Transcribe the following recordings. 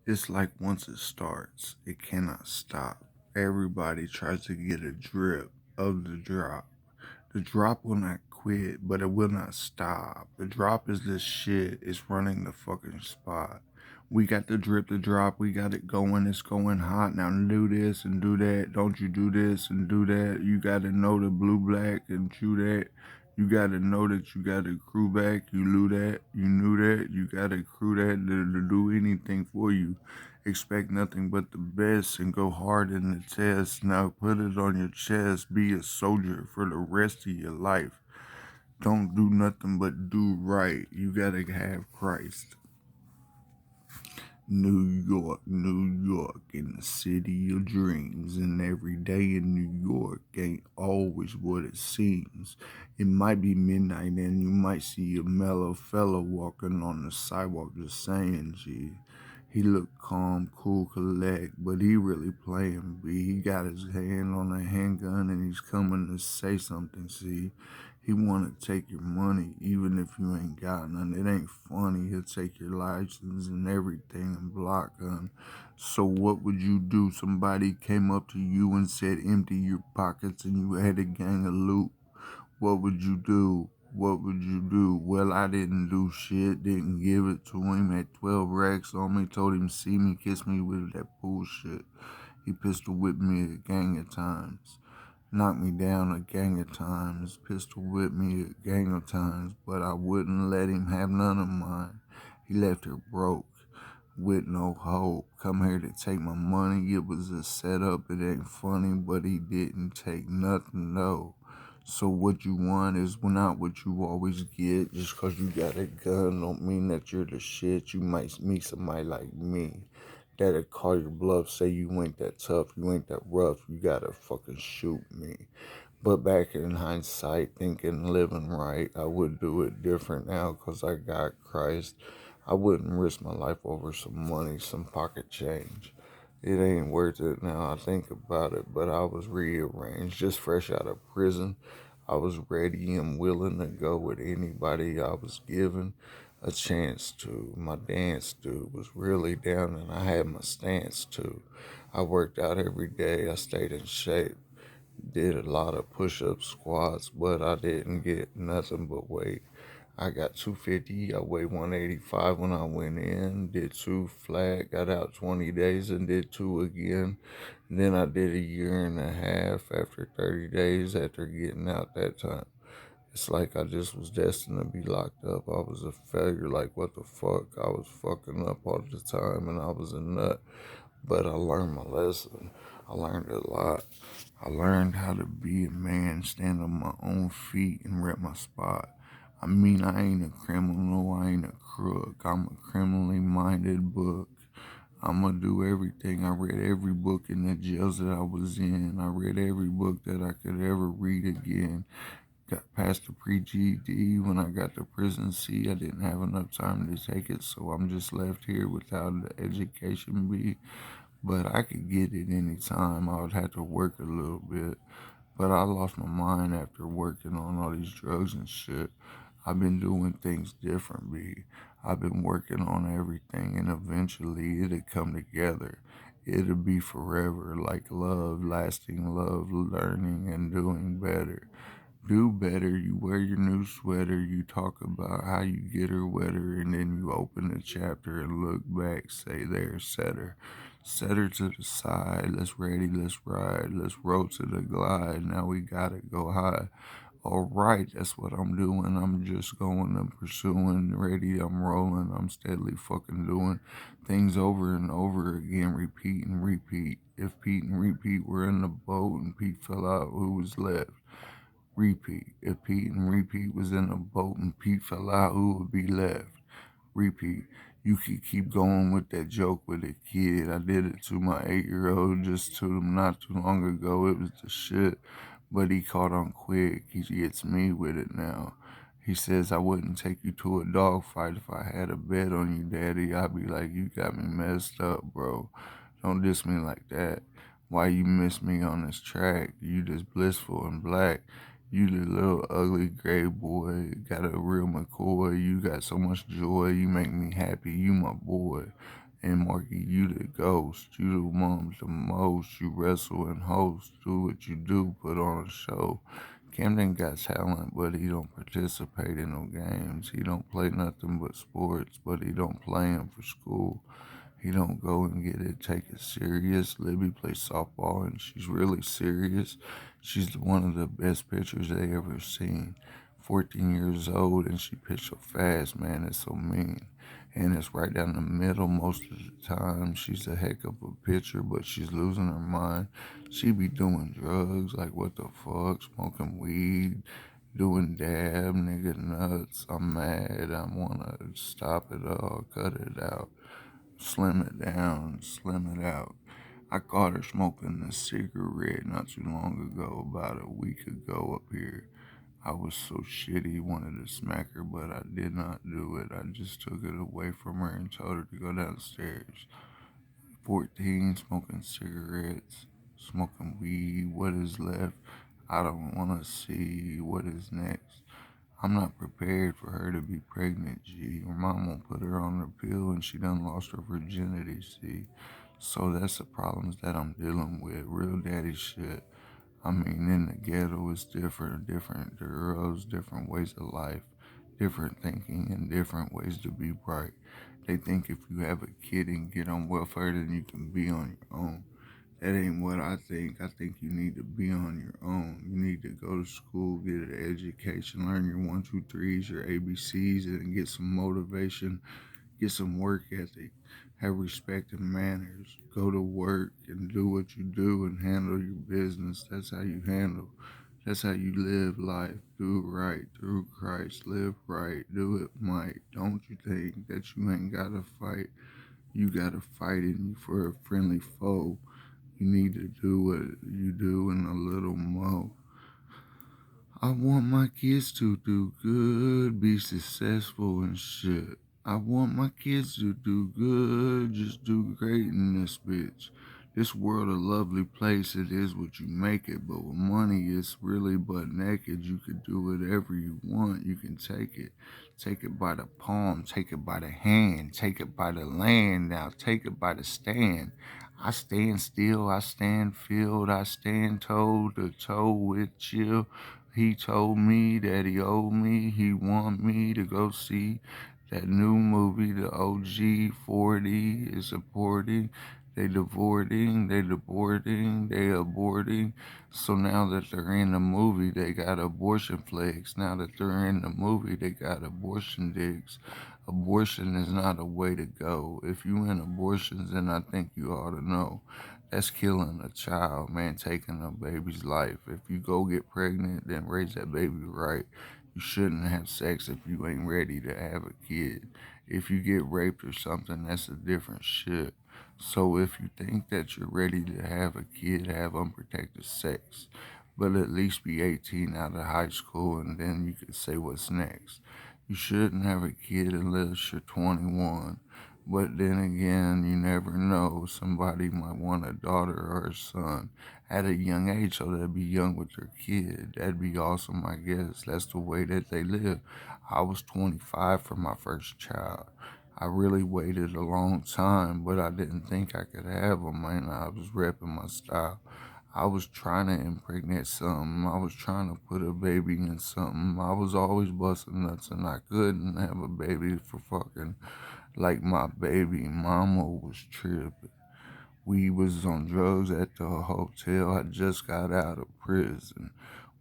It's like once it starts, it cannot stop. Everybody tries to get a drip of the drop. The drop will not quit, but it will not stop. The drop is this shit. It's running the fucking spot. We got the drip, the drop. We got it going. It's going hot. Now do this and do that. Don't you do this and do that. You got to know the blue, black, and chew that. You got to know that you got to crew back. You knew that. You knew that. You got to crew that to do anything for you. Expect nothing but the best and go hard in the test. Now put it on your chest. Be a soldier for the rest of your life. Don't do nothing but do right. You gotta have Christ. New York, in the city of dreams. And every day in New York ain't always what it seems. It might be midnight and you might see a mellow fella walking on the sidewalk just saying, gee. He looked calm, cool, collect, but he really playing B. He got his hand on a handgun and he's coming to say something, see. He wanna take your money even if you ain't got none. It ain't funny. He'll take your license and everything and block gun. So what would you do? Somebody came up to you and said empty your pockets and you had a gang of loot. What would you do? What would you do? Well, I didn't do shit. Didn't give it to him. Had 12 racks on me. Told him see me, kiss me with that bullshit. He pistol whipped me a gang of times. Knocked me down a gang of times, pistol whipped me a gang of times, but I wouldn't let him have none of mine. He left her broke, with no hope. Come here to take my money, it was a setup, it ain't funny, but he didn't take nothing, no. So what you want is not what you always get. Just cause you got a gun don't mean that you're the shit. You might meet somebody like me that'll call your bluff, say you ain't that tough, you ain't that rough, you gotta fucking shoot me. But back in hindsight, thinking living right, I would do it different now because I got Christ. I wouldn't risk my life over some money, some pocket change. It ain't worth it now. I think about it, but I was rearranged, just fresh out of prison. I was ready and willing to go with anybody I was given a chance to. My dance dude was really down and I had my stance too. I worked out every day. I stayed in shape. Did a lot of push-ups, squats, but I didn't get nothing but weight. I got 250. I weighed 185 when I went in. Did two flat. Got out 20 days and did two again. Then I did a year and a half after 30 days after getting out that time. It's like I just was destined to be locked up. I was a failure. Like, what the fuck? I was fucking up all the time and I was a nut. But I learned my lesson. I learned a lot. I learned how to be a man, stand on my own feet, and rep my spot. I mean, I ain't a criminal, I ain't a crook. I'm a criminally minded book. I'ma do everything. I read every book in the jails that I was in. I read every book that I could ever read again. Got past the pre-GED when I got to prison C. I didn't have enough time to take it, so I'm just left here without the education B. But I could get it anytime. I would have to work a little bit. But I lost my mind after working on all these drugs and shit. I've been doing things different, B. I've been working on everything, and eventually it'll come together. It'll be forever, like love, lasting love, learning and doing better. Do better, you wear your new sweater, you talk about how you get her wetter, and then you open the chapter and look back, say there, set her. Set her to the side, let's ready, let's ride, let's roll to the glide, now we gotta go high. Alright, that's what I'm doing, I'm just going, I'm pursuing, ready, I'm rolling, I'm steadily fucking doing things over and over again, repeat and repeat. If Pete and repeat were in the boat and Pete fell out, who was left? Repeat. If Pete and Repeat was in a boat and Pete fell out, who would be left? Repeat. You could keep going with that joke with a kid. I did it to my 8-year-old just to him not too long ago. It was the shit. But he caught on quick. He gets me with it now. He says I wouldn't take you to a dog fight if I had a bet on you, Daddy. I'd be like, you got me messed up, bro. Don't diss me like that. Why you miss me on this track? You just blissful and black. You the little ugly gray boy, got a real McCoy. You got so much joy. You make me happy. You my boy. And Marky, you the ghost. You the moms the most. You wrestle and host. Do what you do. Put on a show. Camden got talent, but he don't participate in no games. He don't play nothing but sports, but he don't play 'em for school. He don't go and get it, take it serious. Libby plays softball, and she's really serious. She's one of the best pitchers they ever seen. 14 years old, and she pitched so fast, man. It's so mean. And it's right down the middle most of the time. She's a heck of a pitcher, but she's losing her mind. She be doing drugs, like what the fuck, smoking weed, doing dab, nigga nuts. I'm mad. I wanna stop it all, cut it out, slim it down, slim it out. I caught her smoking a cigarette not too long ago, about a week ago up here. I was so shitty, wanted to smack her, but I did not do it. I just took it away from her and told her to go downstairs. 14, smoking cigarettes, smoking weed. What is left? I don't want to see what is next. I'm not prepared for her to be pregnant, G. Her mom won't put her on her pill and she done lost her virginity, see. So that's the problems that I'm dealing with. Real daddy shit. I mean, in the ghetto, it's different girls, different ways of life, different thinking, and different ways to be bright. They think if you have a kid and get on welfare, then you can be on your own. That ain't what I think. I think you need to be on your own. You need to go to school, get an education, learn your one, two, threes, your ABCs, and get some motivation, get some work ethic, have respect and manners. Go to work and do what you do and handle your business. That's how you handle. That's how you live life. Do it right through Christ. Live right. Do it might. Don't you think that you ain't gotta fight? You gotta fight in you for a friendly foe. You need to do what you do and a little more. I want my kids to do good, be successful and shit. I want my kids to do good, just do great in this bitch. This world a lovely place, it is what you make it, but with money it's really butt naked. You could do whatever you want, you can take it. Take it by the palm, take it by the hand, take it by the land, now take it by the stand. I stand still, I stand filled, I stand toe to toe with you. He told me that he owed me. He want me to go see that new movie, the OG 40 is supporting. They divorcing, they deporting, they aborting. So now that they're in the movie, they got abortion flags. Now that they're in the movie, they got abortion digs. Abortion is not a way to go. If you in abortions, then I think you ought to know. That's killing a child, man, taking a baby's life. If you go get pregnant, then raise that baby right. You shouldn't have sex if you ain't ready to have a kid. If you get raped or something, that's a different shit. So if you think that you're ready to have a kid, have unprotected sex. But at least be 18 out of high school and then you can say what's next. You shouldn't have a kid unless you're 21. But then again, you never know. Somebody might want a daughter or a son at a young age, so they'll be young with their kid. That'd be awesome, I guess. That's the way that they live. I was 25 for my first child. I really waited a long time, but I didn't think I could have them, man. I was repping my style. I was trying to impregnate something. I was trying to put a baby in something. I was always busting nuts and I couldn't have a baby for fucking like my baby mama was tripping. We was on drugs at the hotel. I just got out of prison.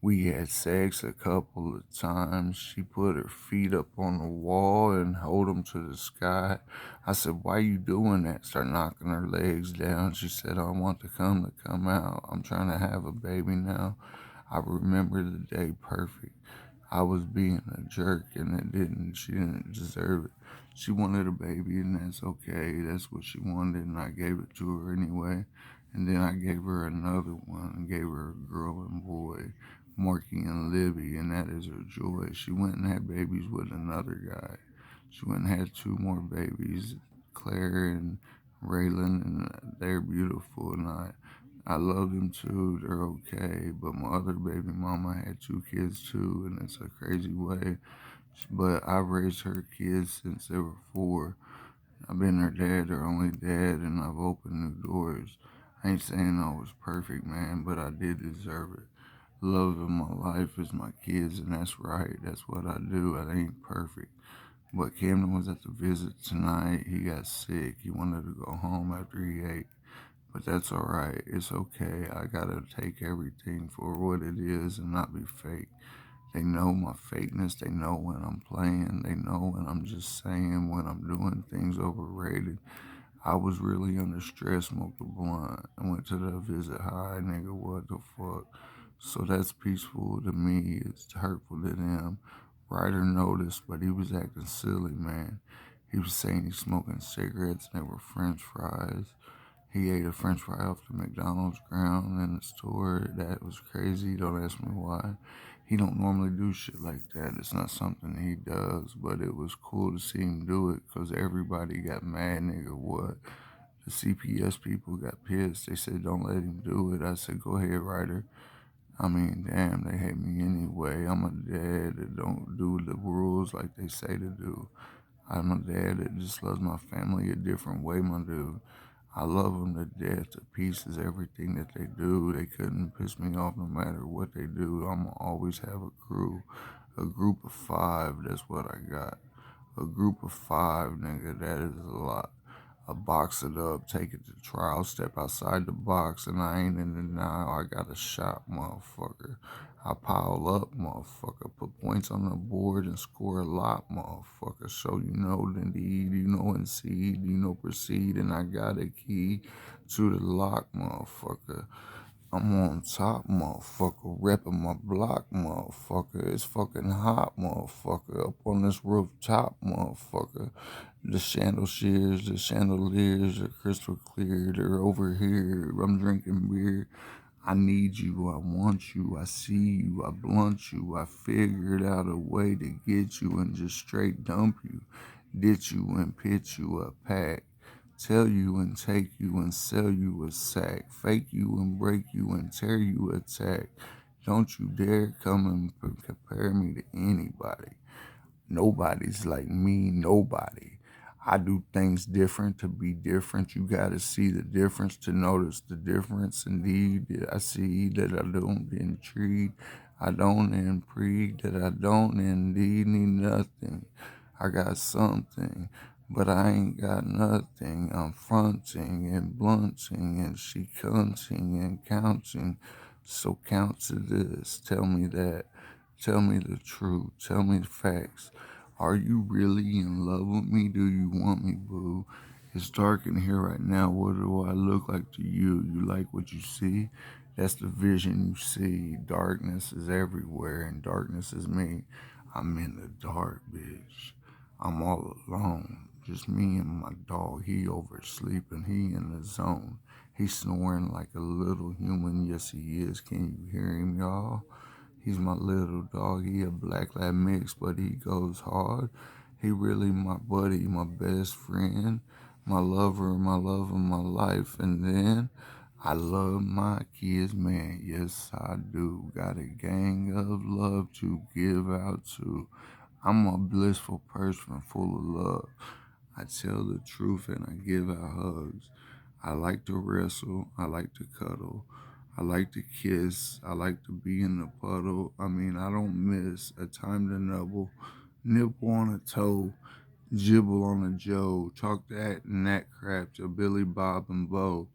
We had sex a couple of times. She put her feet up on the wall and hold them to the sky. I said, why you doing that? Start knocking her legs down. She said, I want the cum to come out. I'm trying to have a baby now. I remember the day perfect. I was being a jerk and she didn't deserve it. She wanted a baby and that's okay. That's what she wanted and I gave it to her anyway. And then I gave her another one and gave her a girl and boy, Marky and Libby, and that is her joy. She went and had babies with another guy. She went and had two more babies, Claire and Raylan, and they're beautiful and I love them too. They're okay. But my other baby mama had two kids too, and it's a crazy way. But I raised her kids since they were 4. I've been their dad, their only dad, and I've opened new doors. I ain't saying I was perfect, man, but I did deserve it. The love of my life is my kids, and that's right. That's what I do. I ain't perfect. But Camden was at the visit tonight. He got sick. He wanted to go home after he ate. But that's all right. It's okay. I gotta take everything for what it is and not be fake. They know my fakeness. They know when I'm playing. They know when I'm just saying, when I'm doing things overrated. I was really under stress, smoked a blunt, and went to the visit high, nigga, what the fuck? So that's peaceful to me, it's hurtful to them. Ryder noticed, but he was acting silly, man. He was saying he's smoking cigarettes and they were french fries. He ate a french fry off the McDonald's ground in the store. That was crazy. Don't ask me why. He don't normally do shit like that. It's not something he does, but it was cool to see him do it because everybody got mad, nigga. What? The CPS people got pissed. They said, don't let him do it. I said, go ahead, Ryder. I mean, damn, they hate me anyway. I'm a dad that don't do the rules like they say to do. I'm a dad that just loves my family a different way, my dude. I love them to death, to pieces, everything that they do. They couldn't piss me off no matter what they do. I'm going to always have a crew, a group of 5. That's what I got. A group of 5, nigga, that is a lot. I box it up, take it to trial, step outside the box, and I ain't in denial. I got a shot, motherfucker. I pile up, motherfucker. Put points on the board and score a lot, motherfucker. So you know the need, you know concede, you know proceed, and I got a key to the lock, motherfucker. I'm on top, motherfucker, repping my block, motherfucker. It's fucking hot, motherfucker. Up on this rooftop, motherfucker. The chandeliers, the chandeliers are crystal clear. They're over here. I'm drinking beer. I need you, I want you, I see you, I blunt you, I figured out a way to get you and just straight dump you, ditch you and pitch you a pack, tell you and take you and sell you a sack, fake you and break you and tear you a tack. Don't you dare come and compare me to anybody. Nobody's like me, nobody. I do things different to be different. You gotta see the difference to notice the difference. Indeed, I see that I don't intrigue. I don't intrigue, that I don't indeed need nothing. I got something, but I ain't got nothing. I'm fronting and blunting and she cunting and counting. So count to this, tell me that. Tell me the truth. Tell me the facts. Are you really in love with me? Do you want me, boo? It's dark in here right now. What do I look like to you? You like what you see? That's the vision you see. Darkness is everywhere, and darkness is me. I'm in the dark, bitch. I'm all alone. Just me and my dog. He oversleeping. He in the zone. He's snoring like a little human. Yes, he is. Can you hear him, y'all? He's my little dog. He a black lab mix, but he goes hard. He really my buddy, my best friend, my lover, my love of my life. And then I love my kids, man. Yes, I do. Got a gang of love to give out to. I'm a blissful person full of love. I tell the truth and I give out hugs. I like to wrestle. I like to cuddle. I like to kiss. I like to be in the puddle. I mean, I don't miss a time to nibble on a toe, gibble on a Joe, talk that and that crap to Billy Bob and Bo.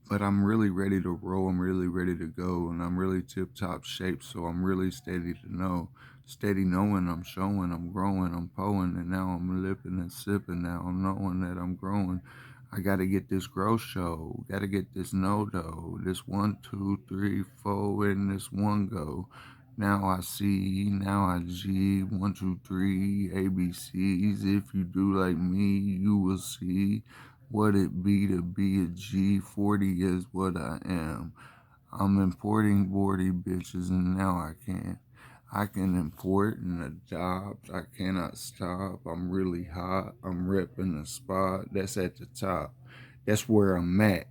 But I'm really ready to roll. I'm really ready to go. And I'm really tip top shape. So I'm really steady to know. Steady knowing I'm showing, I'm growing, I'm pulling. And now I'm lipping and sipping. Now I'm knowing that I'm growing. I gotta get this grow show. Gotta get this no dough. This 1, 2, 3, 4, and this one go. Now I see, now I G, 1, 2, 3, ABCs. If you do like me, you will see what it be to be a G40 is what I am. I'm importing bordy bitches and now I can. I can import in the jobs. I cannot stop. I'm really hot. I'm repping the spot. That's at the top. That's where I'm at.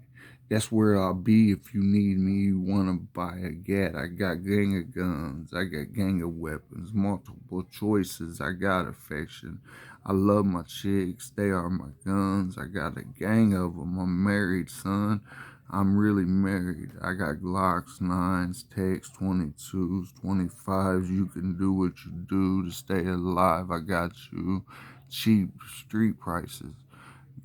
That's where I'll be if you need me. You want to buy a gat. I got gang of guns. I got gang of weapons. Multiple choices. I got affection. I love my chicks, they are my guns. I got a gang of them. I'm married, son. I'm really married. I got Glocks, 9s, Techs, 22s, 25s. You can do what you do to stay alive. I got you. Cheap street prices.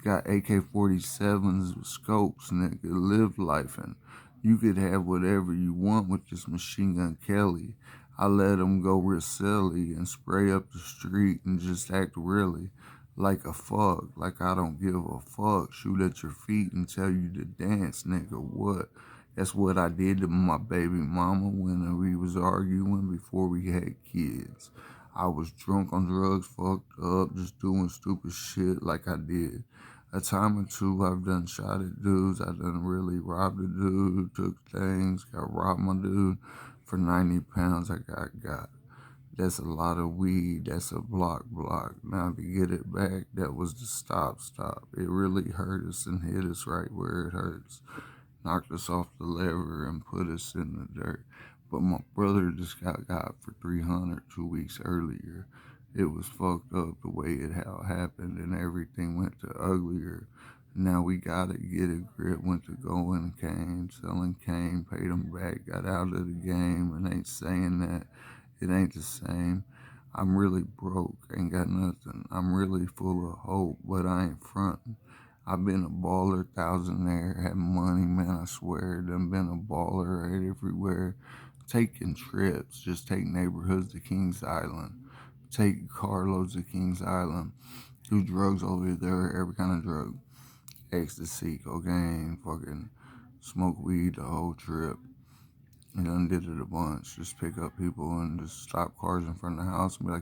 Got AK-47s with scopes, nigga. Live life, and you could have whatever you want with this Machine Gun Kelly. I let him go real silly and spray up the street and just act really like a fuck, like I don't give a fuck. Shoot at your feet and tell you to dance, nigga. What? That's what I did to my baby mama when we was arguing before we had kids. I was drunk on drugs, fucked up, just doing stupid shit like I did. A time or two I've done shot at dudes. I done really robbed a dude, took things, got robbed my dude for 90 pounds. I got. That's a lot of weed. That's a block. Now to get it back, that was the stop. It really hurt us and hit us right where it hurts. Knocked us off the lever and put us in the dirt. But my brother just got for 300 2 weeks earlier. It was fucked up the way it how happened and everything went to uglier. Now we gotta get a grip, went to going cane, selling cane, paid them back, got out of the game, and ain't saying that it ain't the same. I'm really broke, ain't got nothing. I'm really full of hope, but I ain't frontin'. I've been a baller, thousandaire, had money, man, I swear. Done been a baller right everywhere. Taking trips, just take neighborhoods to Kings Island. Take carloads to Kings Island. Do drugs over there, every kind of drug. Ecstasy, cocaine, fucking smoke weed the whole trip. And done did it a bunch. Just pick up people and just stop cars in front of the house and be like,